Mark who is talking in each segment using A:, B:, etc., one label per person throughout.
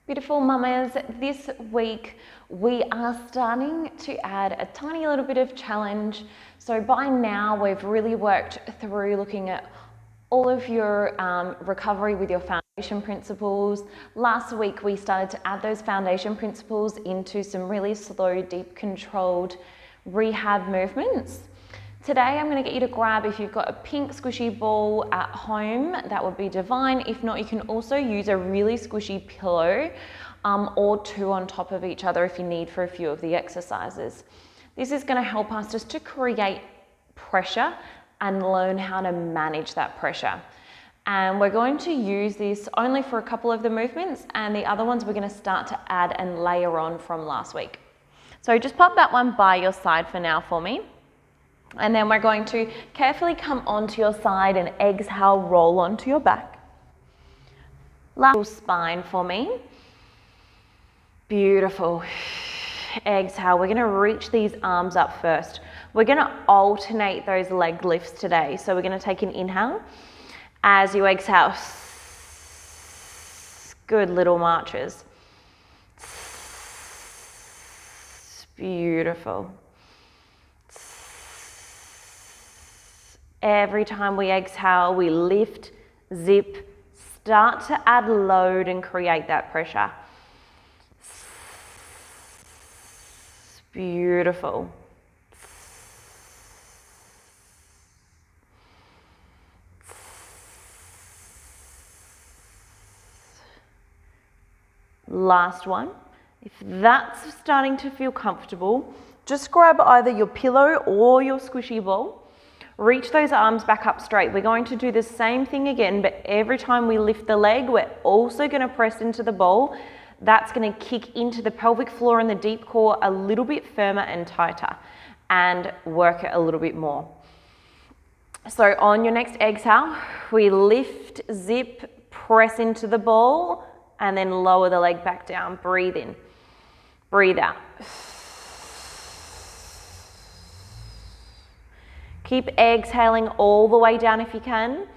A: Beautiful mamas, this week we are starting to add a tiny little bit of challenge. So by now we've really worked through looking at all of your recovery with your foundation principles. Last week we started to add those foundation principles into some really slow, deep, controlled rehab movements. Today I'm going to get you to grab, if you've got a pink squishy ball at home, that would be divine. If not, you can also use a really squishy pillow or two on top of each other if you need for a few of the exercises. This is going to help us just to create pressure and learn how to manage that pressure. And we're going to use this only for a couple of the movements, and the other ones we're going to start to add and layer on from last week. So just pop that one by your side for now for me. And then we're going to carefully come onto your side and exhale, roll onto your back. Last spine for me. Beautiful. Exhale. We're going to reach these arms up first. We're going to alternate those leg lifts today. So we're going to take an inhale. As you exhale, good little marches. Beautiful. Every time we exhale, we lift, zip, start to add load and create that pressure. Beautiful. Last one. If that's starting to feel comfortable, just grab either your pillow or your squishy ball. Reach those arms back up straight. We're going to do the same thing again, but every time we lift the leg, we're also going to press into the ball. That's going to kick into the pelvic floor and the deep core a little bit firmer and tighter and work it a little bit more. So on your next exhale, we lift, zip, press into the ball, and then lower the leg back down. Breathe in, breathe out. Keep exhaling all the way down if you can.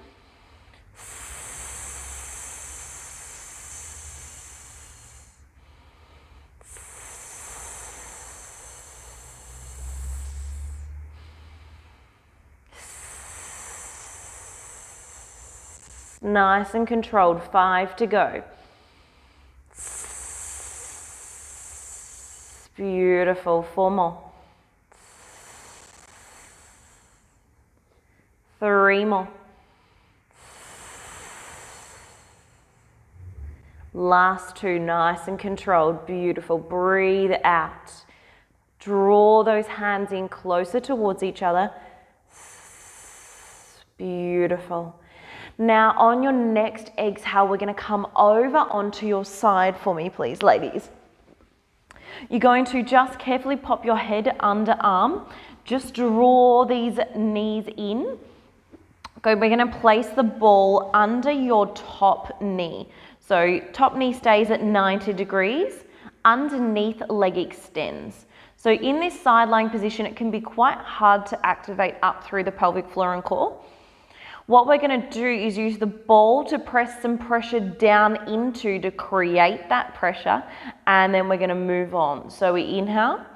A: Nice and controlled. 5 to go. Beautiful. 4 more. 3 more. Last 2, nice and controlled. Beautiful. Breathe out. Draw those hands in closer towards each other. Beautiful. Now on your next exhale, we're going to come over onto your side for me, please, ladies. You're going to just carefully pop your head under arm. Just draw these knees in. We're going to place the ball under your top knee. So top knee stays at 90 degrees, underneath leg extends. So in this side lying position, it can be quite hard to activate up through the pelvic floor and core. What we're going to do is use the ball to press some pressure down into to create that pressure, and then we're going to move on. So we inhale.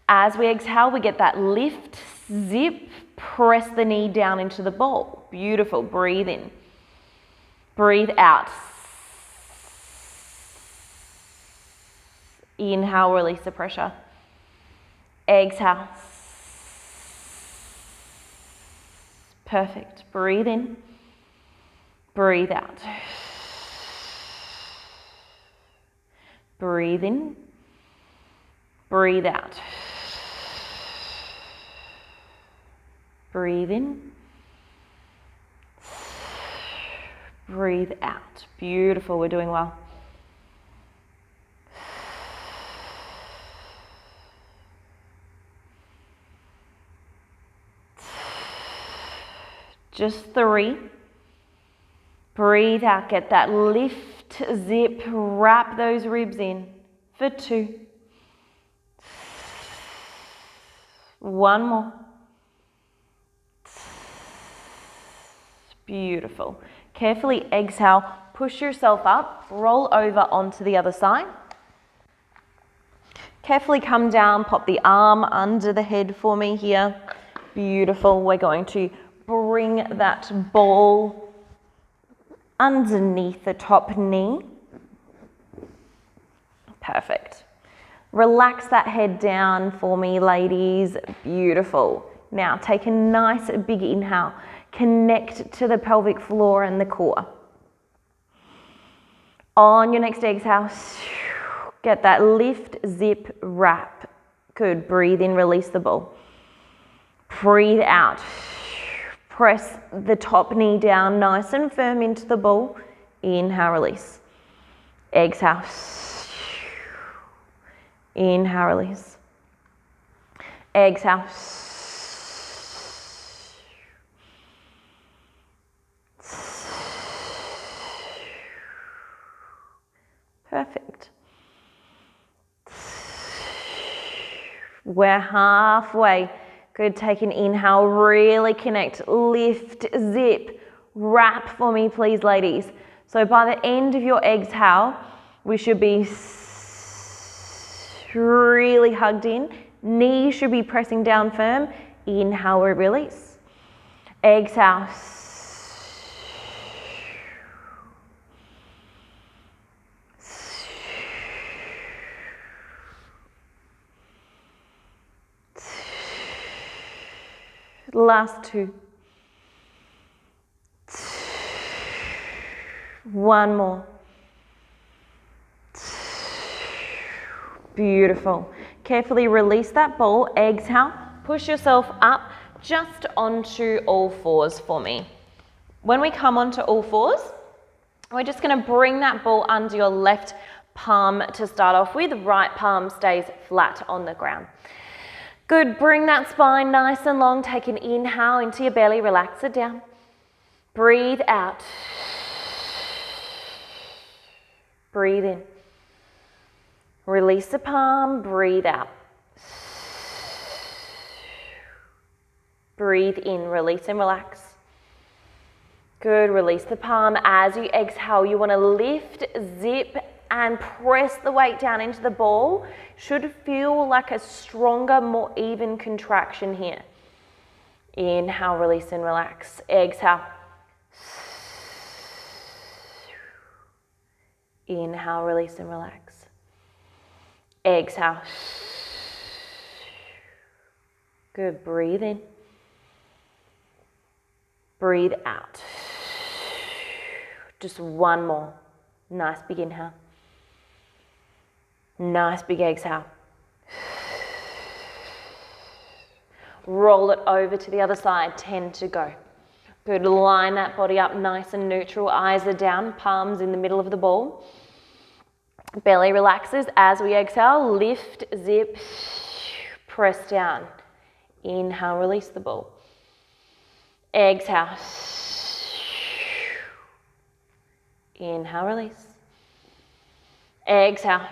A: As we exhale, we get that lift, zip, press the knee down into the ball. Beautiful. Breathe in. Breathe out. Inhale, release the pressure. Exhale. Perfect. Breathe in. Breathe out. Breathe in. Breathe out. Breathe in. Breathe out. Beautiful. We're doing well. Just 3. Breathe out. Get that lift, zip, wrap those ribs in for 2. 1 more. Beautiful. Carefully exhale push yourself up, roll over onto the other side. Carefully come down, pop the arm under the head for me here. Beautiful. We're going to bring that ball underneath the top knee. Perfect. Relax that head down for me, ladies. Beautiful. Now take a nice big inhale. Connect to the pelvic floor and the core. On your next exhale, get that lift, zip, wrap. Good. Breathe in, release the ball. Breathe out. Press the top knee down nice and firm into the ball. Inhale, release. Exhale. Inhale, release. Exhale. Perfect. We're halfway. Good. Take an inhale. Really connect. Lift, zip, wrap for me, please, ladies. So by the end of your exhale, we should be really hugged in. Knees should be pressing down firm. Inhale, release. Exhale. Last two. One more. Beautiful. Carefully release that ball. Exhale. Push yourself up just onto all fours for me. When we come onto all fours, we're just going to bring that ball under your left palm to start off with. Right palm stays flat on the ground. Good. Bring that spine nice and long. Take an inhale into your belly. Relax it down. Breathe out. Breathe in. Release the palm. Breathe out. Breathe in. Release and relax. Good. Release the palm. As you exhale, you want to lift, zip, and press the weight down into the ball. Should feel like a stronger, more even contraction here. Inhale, release and relax. Exhale. Inhale, release and relax. Exhale. Good. Breathe in. Breathe out. Just one more. Nice big inhale. Nice big exhale. Roll it over to the other side. 10 to go. Good. Line that body up nice and neutral. Eyes are down. Palms in the middle of the ball. Belly relaxes as we exhale. Lift, zip, press down. Inhale, release the ball. Exhale. Inhale, release. Exhale.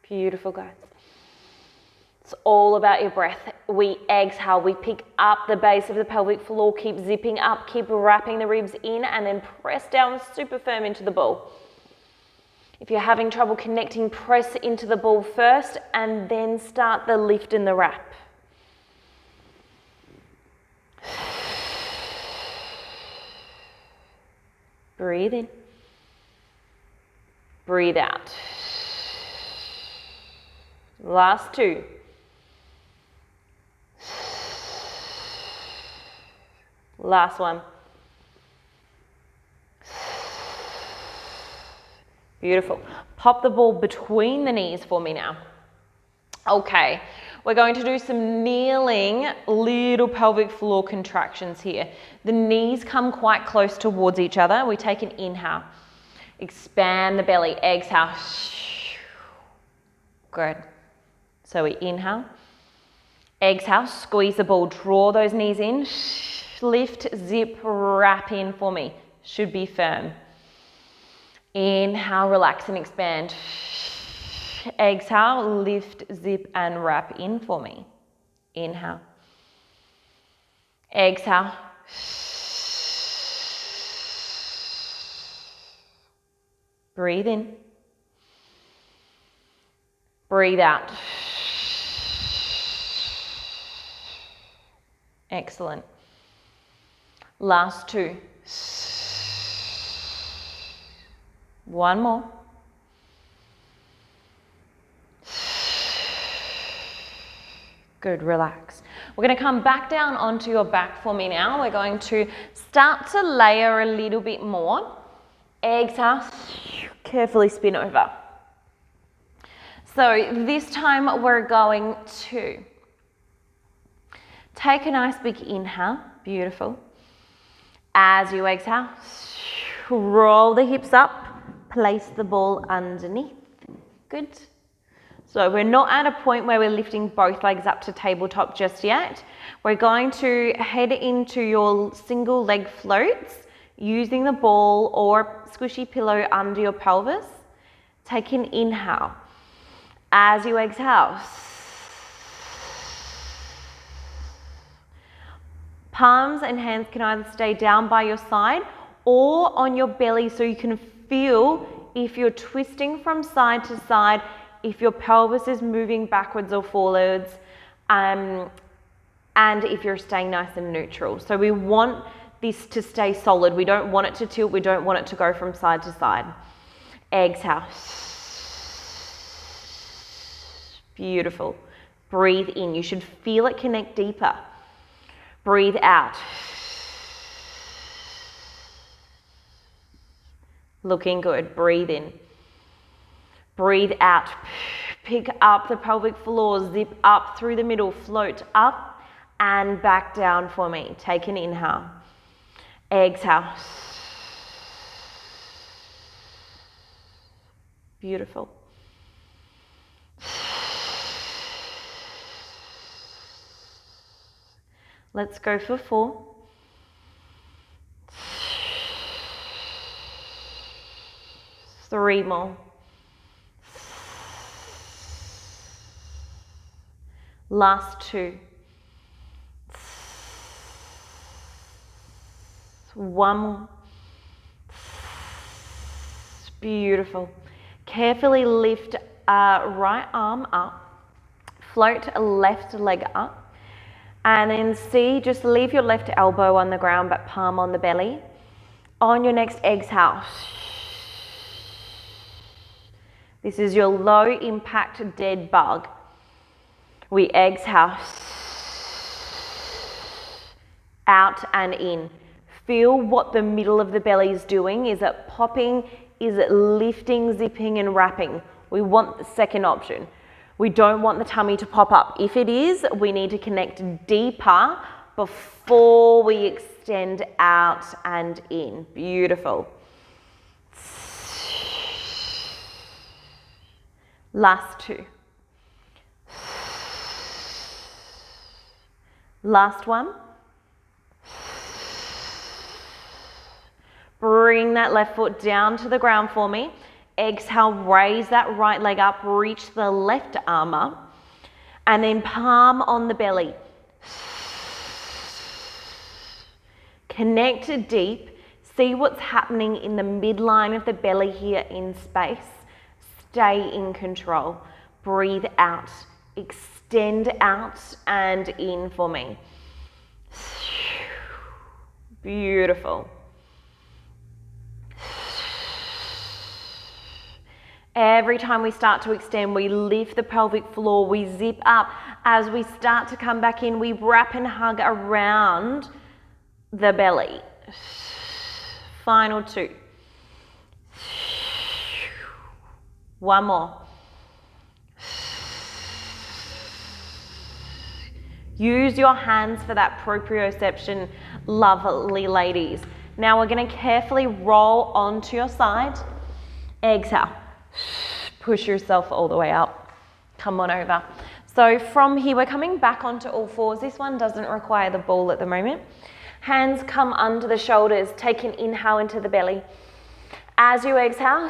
A: Beautiful, guys. It's all about your breath. We exhale, we pick up the base of the pelvic floor, keep zipping up, keep wrapping the ribs in, and then press down super firm into the ball. If you're having trouble connecting, press into the ball first and then start the lift and the wrap. Breathe in. Breathe out. Last two. Last one. Beautiful. Pop the ball between the knees for me now. Okay, we're going to do some kneeling little pelvic floor contractions here. The knees come quite close towards each other. We take an inhale. Expand the belly. Exhale. Good. So we inhale. Exhale. Squeeze the ball. Draw those knees in. Lift, zip, wrap in for me. Should be firm. Inhale, relax and expand. Exhale, lift, zip, and wrap in for me. Inhale. Exhale. Breathe in. Breathe out. Excellent. Last two. One more. Good, relax. We're going to come back down onto your back for me now. We're going to start to layer a little bit more. Exhale, carefully spin over. So this time we're going to take a nice big inhale, beautiful. As you exhale, roll the hips up, place the ball underneath. Good. So we're not at a point where we're lifting both legs up to tabletop just yet. We're going to head into your single leg floats using the ball or squishy pillow under your pelvis. Take an inhale. As you exhale, palms and hands can either stay down by your side or on your belly so you can feel if you're twisting from side to side, if your pelvis is moving backwards or forwards, and if you're staying nice and neutral. So we want this to stay solid. We don't want it to tilt. We don't want it to go from side to side. Exhale. Beautiful. Breathe in. You should feel it connect deeper. Breathe out. Looking good. Breathe in. Breathe out. Pick up the pelvic floor. Zip up through the middle. Float up and back down for me. Take an inhale. Exhale. Beautiful. Let's go for 4. 3 more. Last 2. 1 more. Beautiful. Carefully lift right arm up. Float left leg up. And then see, just leave your left elbow on the ground but palm on the belly. On your next exhale. This is your low impact dead bug. We exhale. Out and in. Feel what the middle of the belly is doing. Is it popping? Is it lifting, zipping and wrapping? We want the second option. We don't want the tummy to pop up. If it is, we need to connect deeper before we extend out and in. Beautiful. Last 2. Last 1. Bring that left foot down to the ground for me. Exhale, raise that right leg up, reach the left arm up, and then palm on the belly. Connect deep. See what's happening in the midline of the belly here in space. Stay in control. Breathe out. Extend out and in for me. Beautiful. Every time we start to extend, we lift the pelvic floor, we zip up. As we start to come back in, we wrap and hug around the belly. Final 2. 1 more. Use your hands for that proprioception, lovely ladies. Now we're going to carefully roll onto your side. Exhale. Push yourself all the way up. Come on over. So from here, we're coming back onto all fours. This one doesn't require the ball at the moment. Hands come under the shoulders. Take an inhale into the belly. As you exhale,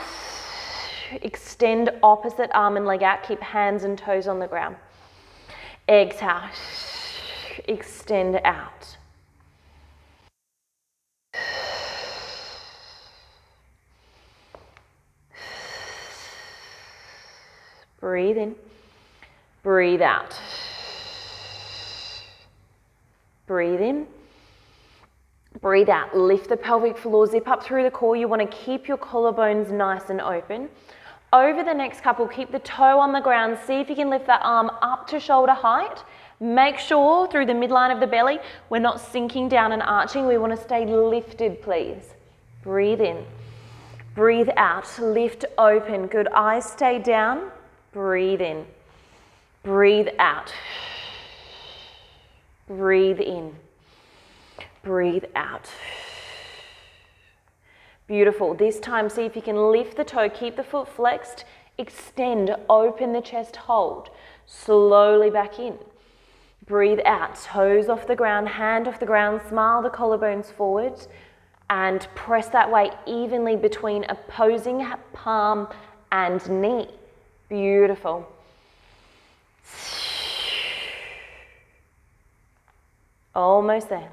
A: extend opposite arm and leg out. Keep hands and toes on the ground. Exhale. Extend out. Breathe in. Breathe out. Breathe in. Breathe out. Lift the pelvic floor, zip up through the core. You want to keep your collarbones nice and open. Over the next couple, keep the toe on the ground. See if you can lift that arm up to shoulder height. Make sure through the midline of the belly, we're not sinking down and arching. We want to stay lifted, please. Breathe in. Breathe out. Lift open. Good. Eyes stay down. Breathe in. Breathe out. Breathe in. Breathe out. Beautiful. This time, see if you can lift the toe, keep the foot flexed, extend, open the chest, hold. Slowly back in. Breathe out. Toes off the ground, hand off the ground, smile the collarbones forward, and press that weight evenly between opposing palm and knee. Beautiful. Almost there.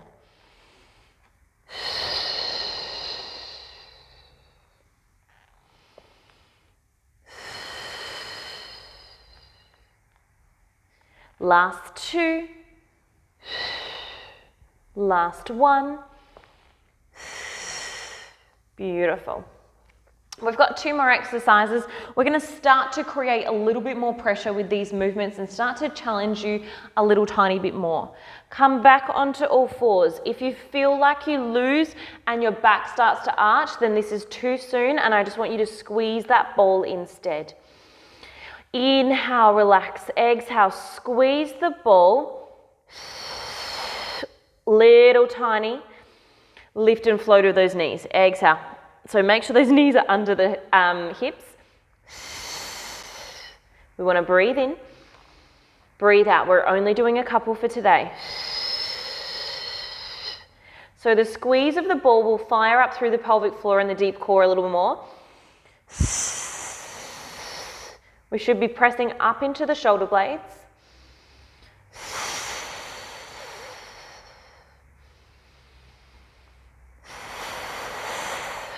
A: Last two. Last one. Beautiful. We've got two more exercises. We're going to start to create a little bit more pressure with these movements and start to challenge you a little tiny bit more. Come back onto all fours. If you feel like you lose and your back starts to arch, then this is too soon, and I just want you to squeeze that ball instead. Inhale, relax. Exhale, squeeze the ball. Little tiny. Lift and flow to those knees. Exhale. So make sure those knees are under the hips. We want to breathe in. Breathe out. We're only doing a couple for today. So the squeeze of the ball will fire up through the pelvic floor and the deep core a little more. We should be pressing up into the shoulder blades.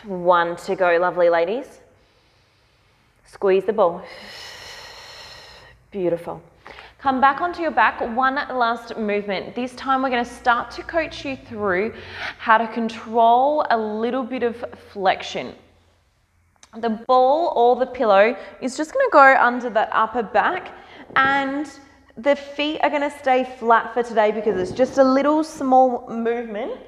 A: One to go, lovely ladies. Squeeze the ball. Beautiful. Come back onto your back. One last movement. This time we're going to start to coach you through how to control a little bit of flexion. The ball or the pillow is just going to go under that upper back, and the feet are going to stay flat for today because it's just a little small movement.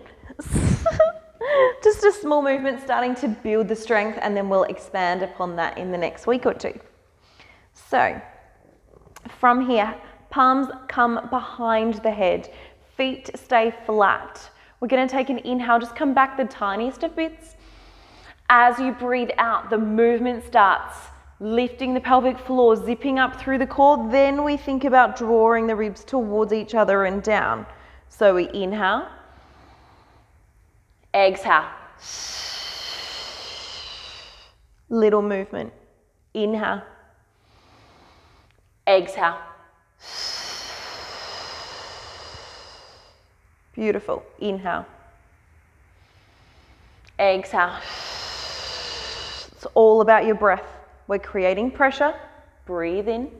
A: Just a small movement starting to build the strength, and then we'll expand upon that in the next week or two. So from here, palms come behind the head, feet stay flat. We're going to take an inhale, just come back the tiniest of bits. As you breathe out, the movement starts lifting the pelvic floor, zipping up through the core. Then we think about drawing the ribs towards each other and down. So we inhale. Exhale. Little movement. Inhale. Exhale. Beautiful. Inhale. Exhale. It's all about your breath. We're creating pressure. Breathe in.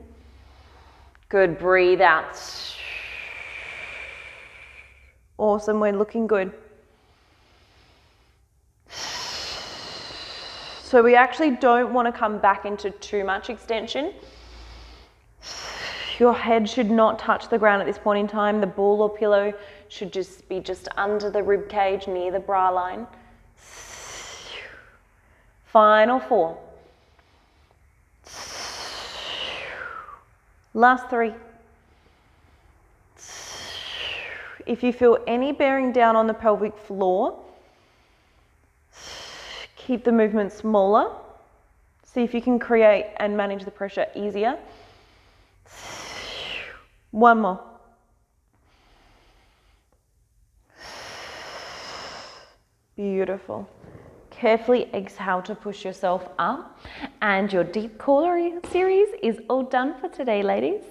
A: Good. Breathe out. Awesome. We're looking good. So we actually don't want to come back into too much extension. Your head should not touch the ground at this point in time. The ball or pillow should just be under the rib cage near the bra line. Final four. Last three. If you feel any bearing down on the pelvic floor, keep the movement smaller. See if you can create and manage the pressure easier. One more. Beautiful. Carefully exhale to push yourself up, and your deep core series is all done for today, ladies.